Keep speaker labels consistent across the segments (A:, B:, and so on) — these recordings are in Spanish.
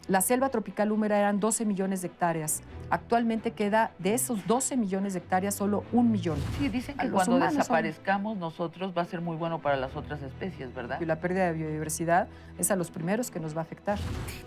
A: La selva tropical húmeda eran 12 millones de hectáreas. Actualmente queda de esos 12 millones de hectáreas solo 1 millón.
B: Sí, dicen
A: A
B: que
A: los
B: cuando
A: humanos son,
B: desaparezcamos nosotros va a ser muy bueno para las otras especies, ¿verdad?
A: y la pérdida de biodiversidad es a los primeros que nos va a afectar.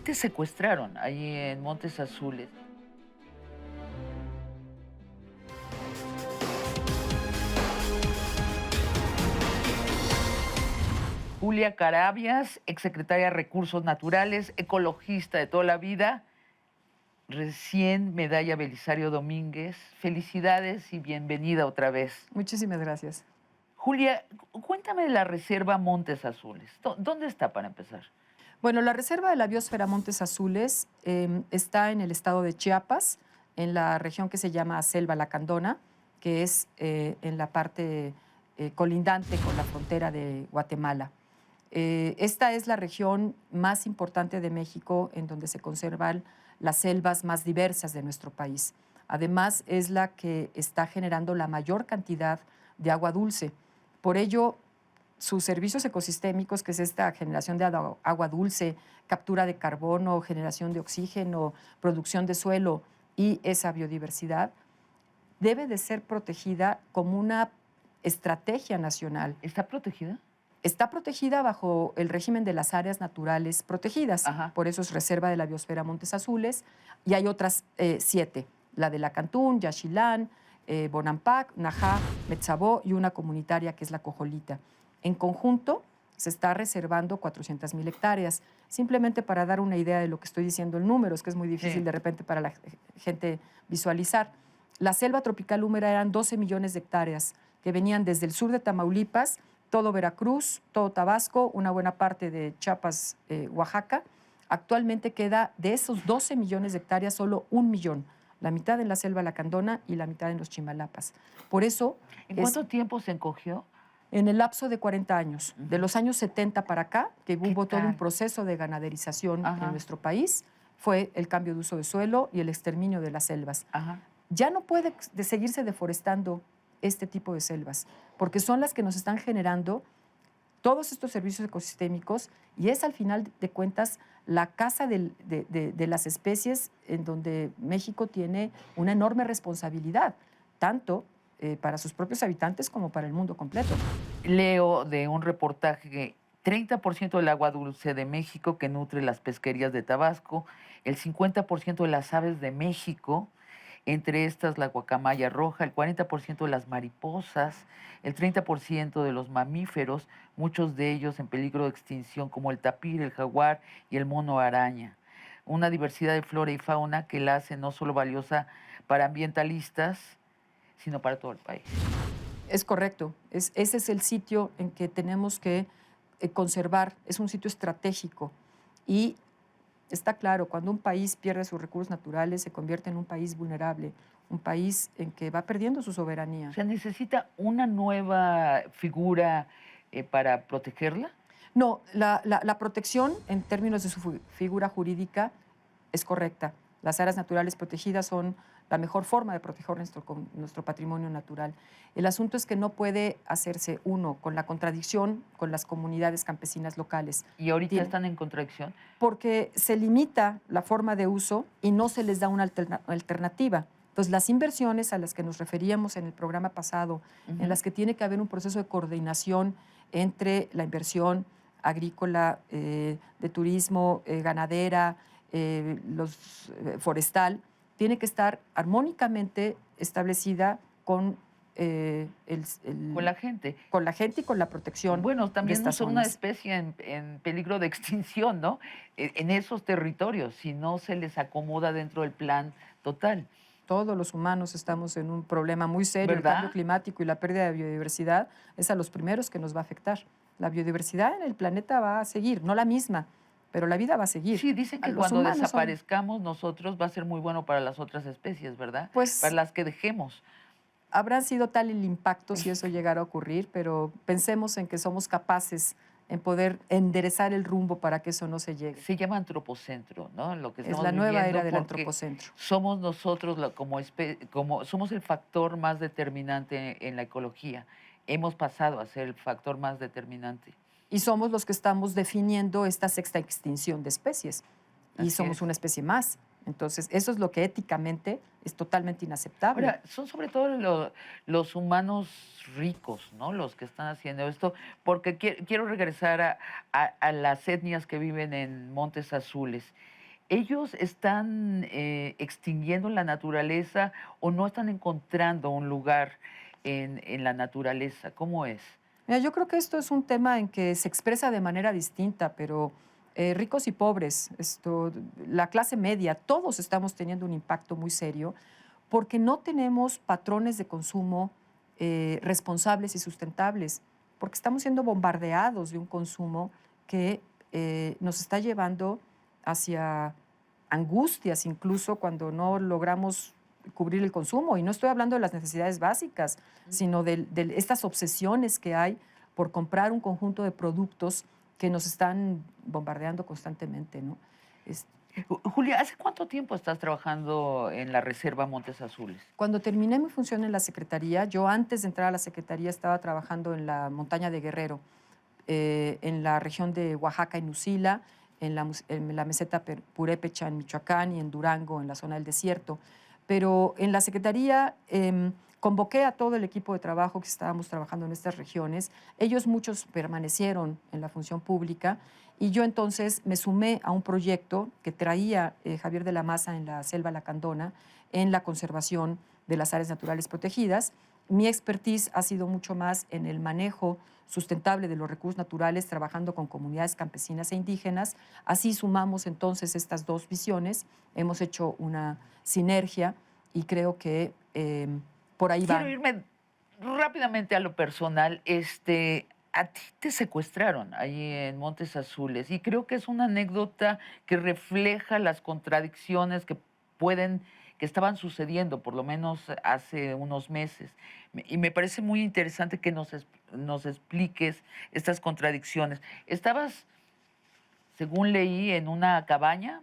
B: Te secuestraron ahí en Montes Azules. Julia Carabias, exsecretaria de Recursos Naturales, ecologista de toda la vida, recién medalla Belisario Domínguez. Felicidades y bienvenida otra vez.
A: Muchísimas gracias.
B: Julia, cuéntame de la Reserva Montes Azules. ¿Dónde está para empezar?
A: Bueno, la Reserva de la Biosfera Montes Azules está en el estado de Chiapas, en la región que se llama Selva Lacandona, que es en la parte colindante con la frontera de Guatemala. Esta es la región más importante de México en donde se conservan las selvas más diversas de nuestro país. Además, es la que está generando la mayor cantidad de agua dulce. Por ello, sus servicios ecosistémicos, que es esta generación de agua dulce, captura de carbono, generación de oxígeno, producción de suelo y esa biodiversidad, debe de ser protegida como una estrategia nacional.
B: ¿Está protegida?
A: Está protegida bajo el régimen de las áreas naturales protegidas,
B: Ajá.
A: por eso es Reserva de la Biosfera Montes Azules, y hay otras 7, la de Lacantún, Yaxchilán, Bonampak, Najá, Metzabó y una comunitaria que es la Cojolita. En conjunto se está reservando 400,000 hectáreas. Simplemente para dar una idea de lo que estoy diciendo en números, que es muy difícil de repente para la gente visualizar. La selva tropical húmeda eran 12 millones de hectáreas que venían desde el sur de Tamaulipas, todo Veracruz, todo Tabasco, una buena parte de Chiapas, Oaxaca. Actualmente queda de esos 12 millones de hectáreas solo 1 millón, la mitad en la selva lacandona y la mitad en los Chimalapas. Por eso
B: ¿En
A: es
B: cuánto tiempo se encogió?
A: en el lapso de 40 años, de los años 70 para acá, que hubo todo un
B: tal?
A: proceso de ganaderización
B: Ajá.
A: en nuestro país, fue el cambio de uso de suelo y el exterminio de las selvas.
B: Ajá.
A: Ya no puede seguirse deforestando este tipo de selvas, porque son las que nos están generando todos estos servicios ecosistémicos y es al final de cuentas la casa de las especies en donde México tiene una enorme responsabilidad, tanto para sus propios habitantes como para el mundo completo.
B: Leo de un reportaje que 30% del agua dulce de México que nutre las pesquerías de Tabasco, el 50% de las aves de México, entre estas la guacamaya roja, el 40% de las mariposas, el 30% de los mamíferos, muchos de ellos en peligro de extinción como el tapir, el jaguar y el mono araña. Una diversidad de flora y fauna que la hace no solo valiosa para ambientalistas, sino para todo el país.
A: Es correcto, ese es el sitio en que tenemos que conservar, es un sitio estratégico y está claro, cuando un país pierde sus recursos naturales se convierte en un país vulnerable, un país en que va perdiendo su soberanía.
B: ¿Se necesita una nueva figura para protegerla?
A: No, la protección en términos de su figura jurídica es correcta. Las áreas naturales protegidas son la mejor forma de proteger nuestro patrimonio natural. El asunto es que no puede hacerse uno con la contradicción con las comunidades campesinas locales.
B: ¿Y ahorita
A: Tiene-
B: están en contradicción?
A: Porque se limita la forma de uso y no se les da una alternativa. Entonces, las inversiones a las que nos referíamos en el programa pasado, en las que tiene que haber un proceso de coordinación entre la inversión agrícola, de turismo, ganadera, forestal, tiene que estar armónicamente establecida con,
B: Con la gente.
A: con la gente y con la protección
B: Bueno,
A: de
B: también
A: estas
B: son una
A: zonas.
B: especie en peligro de extinción, ¿no? En esos territorios, si no se les acomoda dentro del plan total,
A: Todos los humanos estamos en un problema muy serio. El cambio
B: ¿verdad?
A: climático y la pérdida de biodiversidad es a los primeros que nos va a afectar. La biodiversidad en el planeta va a seguir, no la misma, pero la vida va a seguir.
B: Sí, dicen
A: A
B: que
A: los
B: cuando
A: humanos son,
B: desaparezcamos nosotros va a ser muy bueno para las otras especies, ¿verdad? Para
A: pues,
B: las que dejemos.
A: habrá sido tal el impacto si eso llegara a ocurrir, pero pensemos en que somos capaces en poder enderezar el rumbo para que eso no se llegue.
B: Se llama antropocentro, ¿no? Lo que
A: Es
B: estamos
A: la nueva era
B: viviendo
A: del
B: porque
A: antropocentro.
B: somos nosotros como somos el factor más determinante en la ecología. Hemos pasado a ser el factor más determinante.
A: Y somos los que estamos definiendo esta sexta extinción de especies. y
B: Así
A: somos
B: es.
A: una especie más. Entonces, eso es lo que éticamente es totalmente inaceptable.
B: Ahora, son sobre todo los humanos ricos, ¿no? Los que están haciendo esto, porque quiero regresar a las etnias que viven en Montes Azules. ¿Ellos están extinguiendo la naturaleza o no están encontrando un lugar en la naturaleza? ¿Cómo es?
A: Mira, yo creo que esto es un tema en que se expresa de manera distinta, pero ricos y pobres, la clase media, todos estamos teniendo un impacto muy serio porque no tenemos patrones de consumo responsables y sustentables, porque estamos siendo bombardeados de un consumo que nos está llevando hacia angustias, incluso cuando no logramos cubrir el consumo. Y no estoy hablando de las necesidades básicas, sino de estas obsesiones que hay por comprar un conjunto de productos que nos están bombardeando constantemente, ¿no? Es-
B: Julia, ¿hace cuánto tiempo estás trabajando en la Reserva Montes Azules?
A: Cuando terminé mi función en la Secretaría, yo antes de entrar a la Secretaría estaba trabajando en la montaña de Guerrero, en la región de Oaxaca y Nusila, en la meseta Purépecha en Michoacán y en Durango, en la zona del desierto. Pero en la Secretaría convoqué a todo el equipo de trabajo que estábamos trabajando en estas regiones. Ellos muchos permanecieron en la función pública y yo entonces me sumé a un proyecto que traía Javier de la Maza en la Selva Lacandona en la conservación de las áreas naturales protegidas. Mi expertise ha sido mucho más en el manejo sustentable de los recursos naturales, trabajando con comunidades campesinas e indígenas. Así sumamos entonces estas dos visiones, hemos hecho una sinergia y creo que por ahí
B: Quiero
A: van.
B: irme rápidamente a lo personal. A ti te secuestraron ahí en Montes Azules y creo que es una anécdota que refleja las contradicciones que estaban sucediendo, por lo menos hace unos meses. Y me parece muy interesante que nos expliques estas contradicciones. Estabas, según leí, en una cabaña,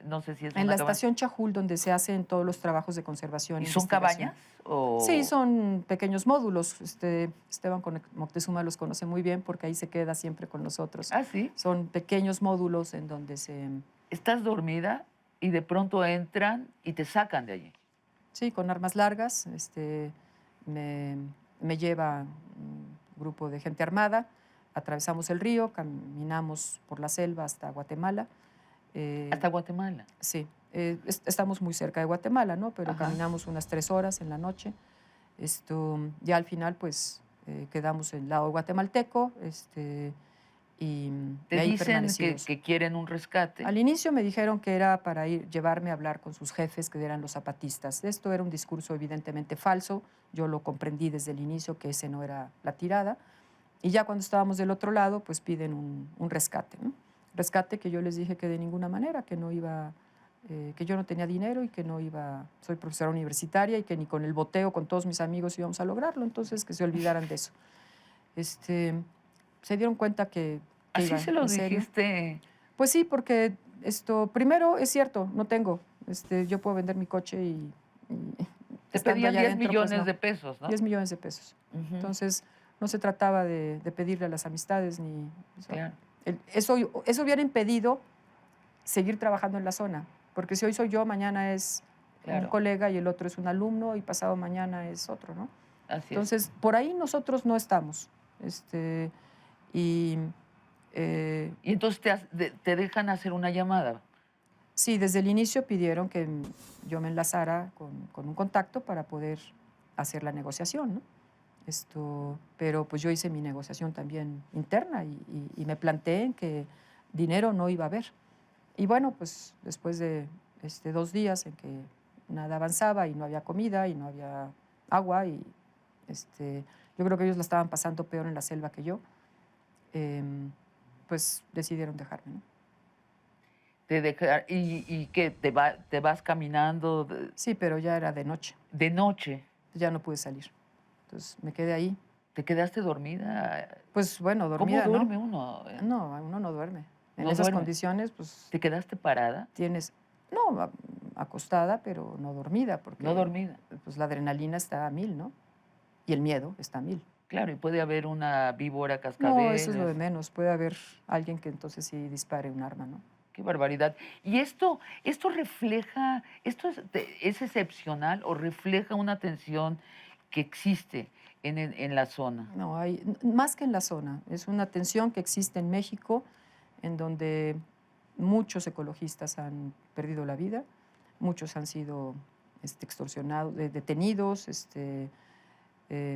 B: no sé si es
A: En la
B: una cabaña.
A: estación Chajul, donde se hacen todos los trabajos de conservación
B: ¿Y
A: e
B: son
A: investigación.
B: cabañas?
A: Sí,
B: O...
A: son pequeños módulos. Esteban Moctezuma los conoce muy bien porque ahí se queda siempre con nosotros.
B: Ah, sí.
A: Son pequeños módulos en donde
B: Estás dormida y de pronto entran y te sacan de allí.
A: sí, con armas largas, me, me lleva un grupo de gente armada, atravesamos el río, caminamos por la selva hasta Guatemala.
B: Hasta Guatemala.
A: Sí, estamos muy cerca de Guatemala, ¿no? Pero
B: Ajá.
A: caminamos unas 3 horas en la noche. Ya al final, pues, quedamos en el lado guatemalteco, y
B: Te
A: ahí
B: dicen
A: permanecimos.
B: que quieren un rescate.
A: Al inicio me dijeron que era para llevarme a hablar con sus jefes, que eran los zapatistas. Esto era un discurso evidentemente falso. Yo lo comprendí desde el inicio que ese no era la tirada. Y ya cuando estábamos del otro lado, pues piden un rescate, ¿no? Rescate que yo les dije que de ninguna manera, que no iba, que yo no tenía dinero y que no iba, soy profesora universitaria y que ni con el boteo con todos mis amigos íbamos a lograrlo, entonces que se olvidaran de eso. Se dieron cuenta que
B: Así
A: iba
B: se lo
A: en serio.
B: dijiste.
A: Pues sí, porque primero es cierto, no tengo, yo puedo vender mi coche y
B: Te
A: estando
B: pedían
A: allá
B: 10
A: adentro, pues
B: millones
A: no,
B: de pesos, ¿no?
A: 10 millones de pesos.
B: Ujú,
A: Entonces, no se trataba de pedirle a las amistades ni... o sea,
B: claro,
A: eso hubiera impedido seguir trabajando en la zona, porque si hoy soy yo, mañana es un
B: claro.
A: colega y el otro es un alumno y pasado mañana es otro, ¿no?
B: Así es.
A: Entonces, por ahí nosotros no estamos. Y
B: Y entonces te dejan hacer una llamada.
A: sí, desde el inicio pidieron que yo me enlazara con un contacto para poder hacer la negociación, ¿no? Pero pues yo hice mi negociación también interna y me planteé en que dinero no iba a haber. Y bueno, pues después de 2 días en que nada avanzaba y no había comida y no había agua y yo creo que ellos la estaban pasando peor en la selva que yo, pues decidieron dejarme, ¿no?
B: Y que te vas caminando
A: Sí, pero ya era de noche,
B: de noche.
A: ya no pude salir. Entonces me quedé ahí.
B: ¿Te quedaste dormida?
A: Pues bueno,
B: ¿Cómo
A: dormida, ¿no?
B: duerme uno?
A: No, uno no duerme. En
B: No
A: esas
B: duerme.
A: condiciones, pues
B: ¿Te quedaste parada?
A: tienes, no, acostada, pero no dormida,
B: No
A: porque
B: dormida.
A: pues la adrenalina está a 1000, ¿no? Y el miedo está a 1000.
B: Claro, y puede haber una víbora
A: No, eso es lo
B: cascabel.
A: de menos. Puede haber alguien que entonces sí dispare un arma, ¿no?
B: Qué barbaridad. ¿Y esto refleja, es excepcional o refleja una tensión que existe en la zona?
A: No, hay, más que en la zona, es una tensión que existe en México, en donde muchos ecologistas han perdido la vida, muchos han sido extorsionados, detenidos,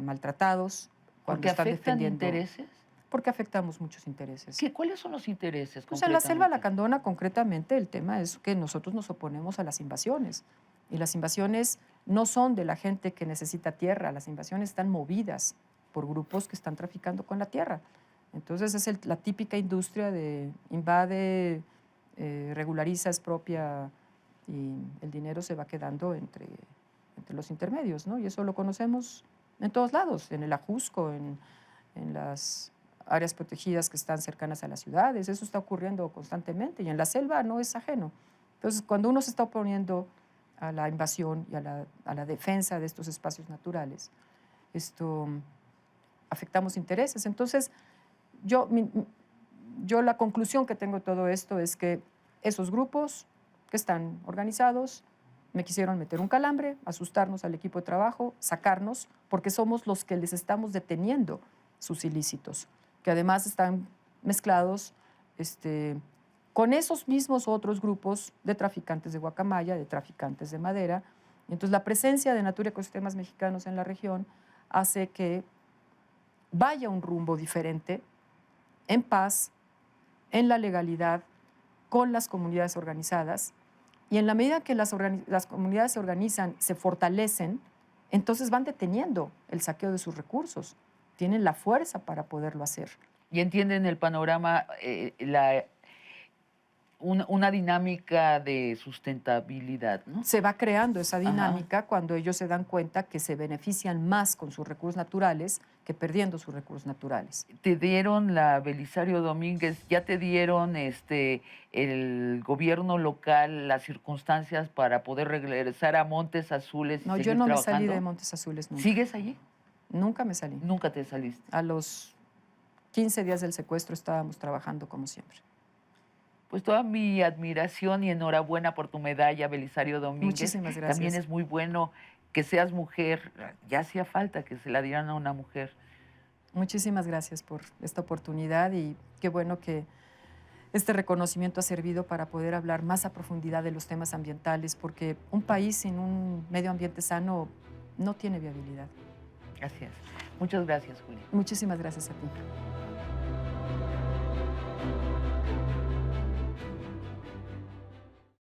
A: maltratados, cuando
B: ¿Porque
A: están
B: afectan
A: defendiendo,
B: intereses?
A: porque afectamos muchos intereses.
B: ¿Cuáles son los intereses
A: Pues en la selva
B: concretamente?
A: lacandona, concretamente, el tema es que nosotros nos oponemos a las invasiones. Y las invasiones no son de la gente que necesita tierra, las invasiones están movidas por grupos que están traficando con la tierra. Entonces es la típica industria de invade, regulariza, expropia y el dinero se va quedando entre los intermedios, ¿no? Y eso lo conocemos en todos lados, en el Ajusco, en las áreas protegidas que están cercanas a las ciudades, eso está ocurriendo constantemente y en la selva no es ajeno. Entonces, cuando uno se está oponiendo a la invasión y a la defensa de estos espacios naturales, afectamos intereses. Entonces, yo la conclusión que tengo de todo esto es que esos grupos que están organizados me quisieron meter un calambre, asustarnos al equipo de trabajo, sacarnos, porque somos los que les estamos deteniendo sus ilícitos, que además están mezclados con esos mismos otros grupos de traficantes de guacamaya, de traficantes de madera. Y entonces la presencia de Natura Ecosistemas Mexicanos en la región hace que vaya un rumbo diferente, en paz, en la legalidad, con las comunidades organizadas. Y en la medida que las comunidades se organizan, se fortalecen, entonces van deteniendo el saqueo de sus recursos. Tienen la fuerza para poderlo hacer.
B: Y entienden el panorama, una dinámica de sustentabilidad, ¿no?
A: Se va creando esa dinámica cuando ellos se dan cuenta que se benefician más con sus recursos naturales que perdiendo sus recursos naturales.
B: Te dieron la Belisario Domínguez, ya te dieron el gobierno local las circunstancias para poder regresar a Montes Azules y
A: No, yo
B: seguir
A: no me
B: trabajando.
A: salí de Montes Azules nunca.
B: ¿Sigues allí?
A: Nunca me salí.
B: Nunca te saliste.
A: A los 15 días del secuestro estábamos trabajando como siempre.
B: Pues toda mi admiración y enhorabuena por tu medalla, Belisario Domínguez.
A: Muchísimas gracias.
B: También es muy bueno que seas mujer. Ya hacía falta que se la dieran a una mujer.
A: Muchísimas gracias por esta oportunidad y qué bueno que este reconocimiento ha servido para poder hablar más a profundidad de los temas ambientales, porque un país sin un medio ambiente sano no tiene viabilidad.
B: Gracias. Muchas gracias, Julia.
A: Muchísimas gracias a ti.